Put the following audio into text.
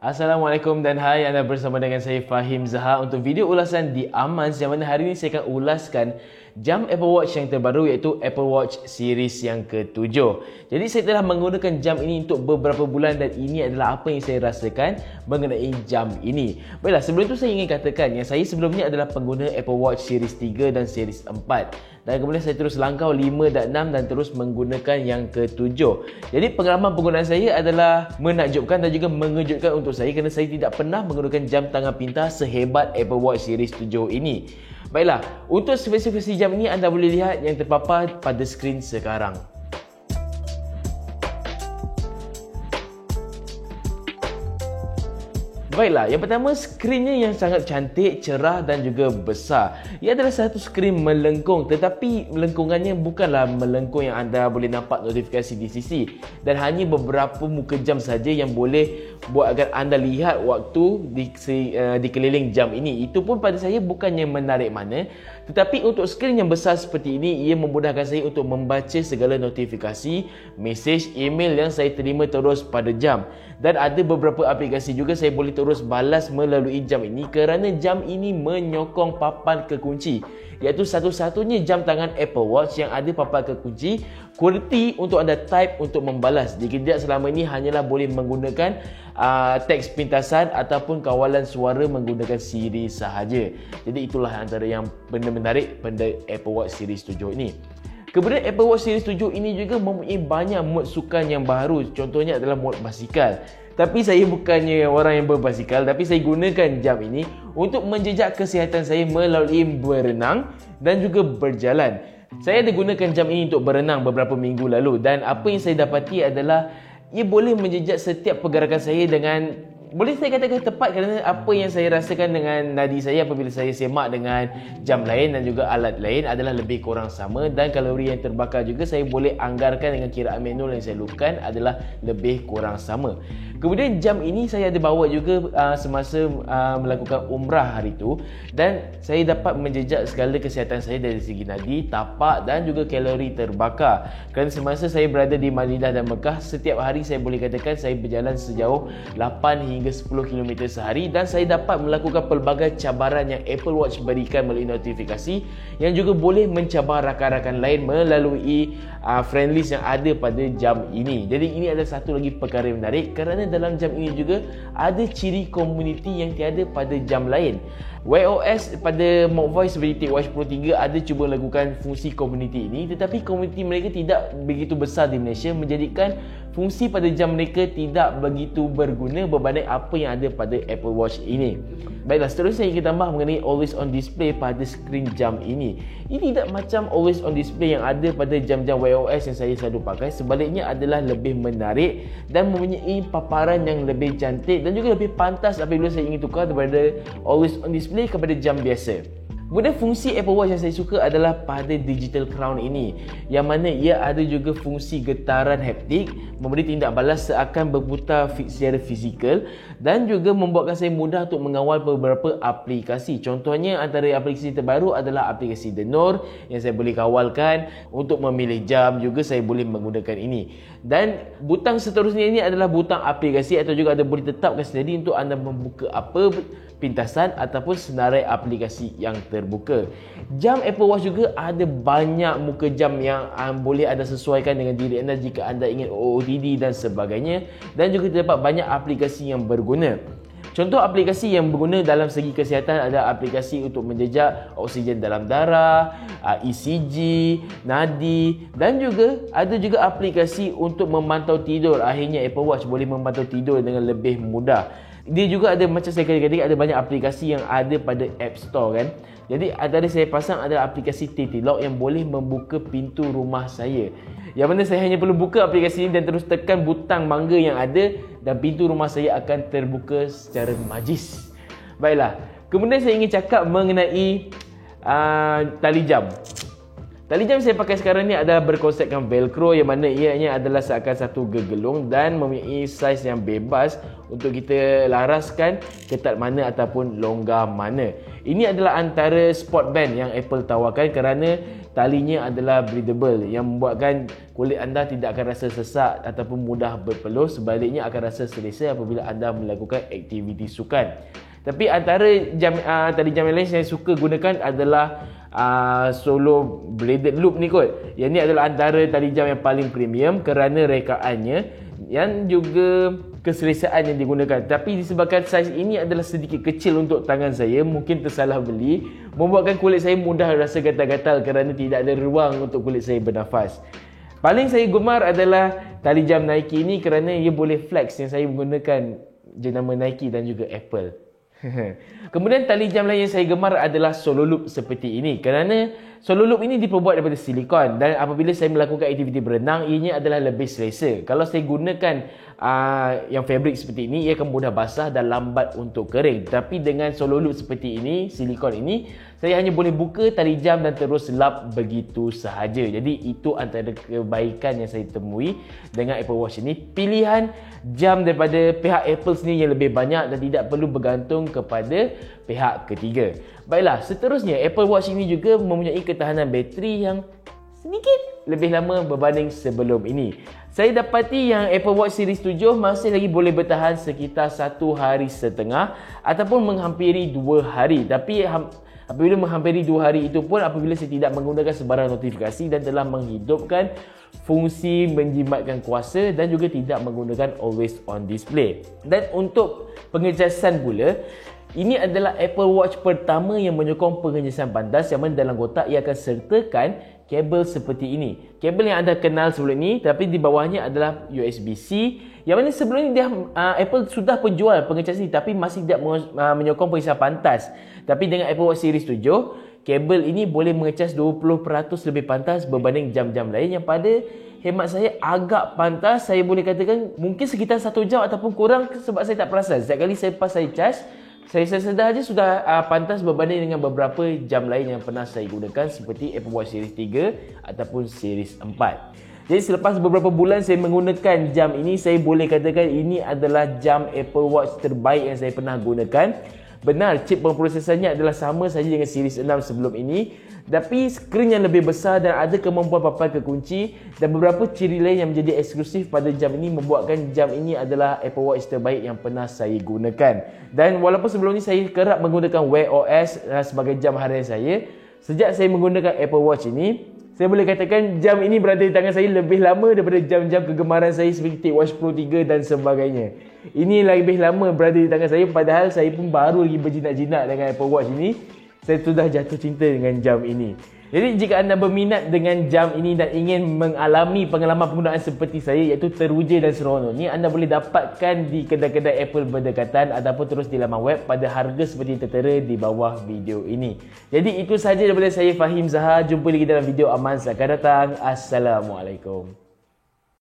Assalamualaikum dan hai, anda bersama dengan saya Fahim Zaha untuk video ulasan di Amans, yang mana hari ini saya akan ulaskan jam Apple Watch yang terbaru, iaitu Apple Watch series yang ke-7. Jadi saya telah menggunakan jam ini untuk beberapa bulan dan ini adalah apa yang saya rasakan mengenai jam ini. Baiklah, sebelum itu saya ingin katakan yang saya sebelum ni adalah pengguna Apple Watch series 3 dan series 4. Dan kemudian saya terus langkau 5 dan 6 dan terus menggunakan yang ke-7. Jadi pengalaman penggunaan saya adalah menakjubkan dan juga mengejutkan untuk saya kerana saya tidak pernah menggunakan jam tangan pintar sehebat Apple Watch series 7 ini. Baiklah, untuk spesifikasi jam ini anda boleh lihat yang terpapar pada skrin sekarang. Baiklah, yang pertama skrinnya yang sangat cantik, cerah dan juga besar. Ia adalah satu skrin melengkung, tetapi melengkungannya bukanlah melengkung yang anda boleh nampak notifikasi di sisi, dan hanya beberapa muka jam saja yang boleh buat agar anda lihat waktu di keliling jam ini. Itu pun pada saya bukannya menarik mana, tetapi untuk skrin yang besar seperti ini, ia memudahkan saya untuk membaca segala notifikasi, mesej, email yang saya terima terus pada jam. Dan ada beberapa aplikasi juga saya boleh terus balas melalui jam ini kerana jam ini menyokong papan kekunci, iaitu satu-satunya jam tangan Apple Watch yang ada papan kekunci QWERTY untuk anda type untuk membalas. Jika tidak, selama ini hanyalah boleh menggunakan teks pintasan ataupun kawalan suara menggunakan Siri sahaja. Jadi itulah antara yang benda menarik pada Apple Watch series 7 ini. Kemudian Apple Watch series 7 ini juga mempunyai banyak mod sukan yang baru. Contohnya adalah mod basikal. Tapi saya bukannya orang yang berbasikal, tapi saya gunakan jam ini untuk menjejak kesihatan saya melalui berenang dan juga berjalan. Saya ada gunakan jam ini untuk berenang beberapa minggu lalu, dan apa yang saya dapati adalah ia boleh menjejak setiap pergerakan saya dengan, boleh saya katakan tepat, kerana apa yang saya rasakan dengan nadi saya apabila saya semak dengan jam lain dan juga alat lain adalah lebih kurang sama, dan kalori yang terbakar juga saya boleh anggarkan dengan kiraan manual yang saya lakukan adalah lebih kurang sama. Kemudian jam ini saya ada bawa juga semasa melakukan umrah hari itu, dan saya dapat menjejak segala kesihatan saya dari segi nadi, tapak dan juga kalori terbakar. Kerana semasa saya berada di Madinah dan Mekah, setiap hari saya boleh katakan saya berjalan sejauh 8 hingga 10 km sehari, dan saya dapat melakukan pelbagai cabaran yang Apple Watch berikan melalui notifikasi, yang juga boleh mencabar rakan-rakan lain melalui friend list yang ada pada jam ini. Jadi ini adalah satu lagi perkara yang menarik kerana dalam jam ini juga ada ciri komuniti yang tiada pada jam lain. Wear OS pada Mock Voice seperti TicWatch Pro 3 ada cuba lakukan fungsi komuniti ini, tetapi komuniti mereka tidak begitu besar di Malaysia, menjadikan fungsi pada jam mereka tidak begitu berguna berbanding apa yang ada pada Apple Watch ini. Baiklah, seterusnya saya ingin tambah mengenai always on display pada skrin jam ini. Ini tidak macam always on display yang ada pada jam-jam Wear OS yang saya selalu pakai. Sebaliknya adalah lebih menarik dan mempunyai paparan yang lebih cantik dan juga lebih pantas apabila saya ingin tukar daripada always on display kepada jam biasa. Kemudian fungsi Apple Watch yang saya suka adalah pada digital crown ini, yang mana ia ada juga fungsi getaran haptik, memberi tindak balas seakan berputar secara fizikal, dan juga membuatkan saya mudah untuk mengawal beberapa aplikasi. Contohnya antara aplikasi terbaru adalah aplikasi The Noor yang saya boleh kawalkan. Untuk memilih jam juga saya boleh menggunakan ini. Dan butang seterusnya ini adalah butang aplikasi, atau juga anda boleh tetapkan sendiri untuk anda membuka apa pintasan ataupun senarai aplikasi yang terbuka. Jam Apple Watch juga ada banyak muka jam yang boleh anda sesuaikan dengan diri anda jika anda ingin OOTD dan sebagainya, dan juga terdapat banyak aplikasi yang berguna. Contoh aplikasi yang berguna dalam segi kesihatan ada aplikasi untuk menjejak oksigen dalam darah, ECG, nadi, dan juga ada juga aplikasi untuk memantau tidur. Akhirnya Apple Watch boleh memantau tidur dengan lebih mudah. Dia juga ada, macam saya kata, ada banyak aplikasi yang ada pada App Store kan. Jadi antara saya pasang adalah aplikasi TT Lock yang boleh membuka pintu rumah saya. Yang mana saya hanya perlu buka aplikasi ini dan terus tekan butang mangga yang ada, dan pintu rumah saya akan terbuka secara majis. Baiklah, kemudian saya ingin cakap mengenai tali jam. Tali jam saya pakai sekarang ni adalah berkonsepkan velcro, yang mana ianya adalah seakan satu gegelung dan mempunyai saiz yang bebas untuk kita laraskan ketat mana ataupun longgar mana. Ini adalah antara sport band yang Apple tawarkan kerana talinya adalah breathable, yang membuatkan kulit anda tidak akan rasa sesak ataupun mudah berpeluh. Sebaliknya akan rasa selesa apabila anda melakukan aktiviti sukan. Tapi antara tali jam yang lain saya suka gunakan adalah solo bladed loop ni kot. Yang ni adalah antara tali jam yang paling premium kerana rekaannya yang juga keselesaan yang digunakan. Tapi disebabkan saiz ini adalah sedikit kecil untuk tangan saya, mungkin tersalah beli, membuatkan kulit saya mudah rasa gatal-gatal kerana tidak ada ruang untuk kulit saya bernafas. Paling saya gemar adalah tali jam Nike ni kerana ia boleh flex, yang saya menggunakan jenama Nike dan juga Apple. Kemudian tali jam lain yang saya gemar adalah solo loop seperti ini, kerana solo loop ini diperbuat daripada silikon dan apabila saya melakukan aktiviti berenang, ianya adalah lebih selesa. Kalau saya gunakan yang fabric seperti ini, ia akan mudah basah dan lambat untuk kering. Tapi dengan solo loop seperti ini, silikon ini, saya hanya boleh buka tali jam dan terus lap begitu sahaja. Jadi itu antara kebaikan yang saya temui dengan Apple Watch ini. Pilihan jam daripada pihak Apple sendiri yang lebih banyak dan tidak perlu bergantung kepada pihak ketiga. Baiklah, seterusnya Apple Watch ini juga mempunyai ketahanan bateri yang sedikit lebih lama berbanding sebelum ini. Saya dapati yang Apple Watch Series 7 masih lagi boleh bertahan sekitar 1 hari setengah ataupun menghampiri 2 hari. Tapi apabila menghampiri 2 hari itu pun apabila saya tidak menggunakan sebarang notifikasi dan telah menghidupkan fungsi menjimatkan kuasa dan juga tidak menggunakan always on display. Dan untuk pengecasan pula, ini adalah Apple Watch pertama yang menyokong pengecasan pantas, yang mana dalam kotak ia akan sertakan kabel seperti ini. Kabel yang anda kenal sebelum ini, tapi di bawahnya adalah USB-C, yang mana sebelum ini Apple sudah penjual pengecasan ini tapi masih tidak menyokong pengecasan pantas. Tapi dengan Apple Watch Series 7, kabel ini boleh mengecas 20% lebih pantas berbanding jam-jam lain yang pada hemat saya agak pantas. Saya boleh katakan mungkin sekitar 1 jam ataupun kurang sebab saya tak perasan. Setiap kali saya charge, saya sedar saja sudah pantas berbanding dengan beberapa jam lain yang pernah saya gunakan seperti Apple Watch Series 3 ataupun Series 4. Jadi selepas beberapa bulan saya menggunakan jam ini, saya boleh katakan ini adalah jam Apple Watch terbaik yang saya pernah gunakan. Benar, chip pemprosesannya adalah sama saja dengan Series 6 sebelum ini, tapi skrin yang lebih besar dan ada kemampuan papan kekunci dan beberapa ciri lain yang menjadi eksklusif pada jam ini membuatkan jam ini adalah Apple Watch terbaik yang pernah saya gunakan. Dan walaupun sebelum ini saya kerap menggunakan Wear OS sebagai jam harian saya, sejak saya menggunakan Apple Watch ini, saya boleh katakan jam ini berada di tangan saya lebih lama daripada jam-jam kegemaran saya seperti TicWatch Pro 3 dan sebagainya. Ini lebih lama berada di tangan saya, padahal saya pun baru lagi berjinak-jinak dengan Apple Watch ini. Saya sudah jatuh cinta dengan jam ini. Jadi jika anda berminat dengan jam ini dan ingin mengalami pengalaman penggunaan seperti saya, iaitu teruja dan seronok, ni anda boleh dapatkan di kedai-kedai Apple berdekatan ataupun terus di laman web pada harga seperti tertera di bawah video ini. Jadi itu sahaja daripada saya, Fahim Zahar. Jumpa lagi dalam video aman akan datang. Assalamualaikum.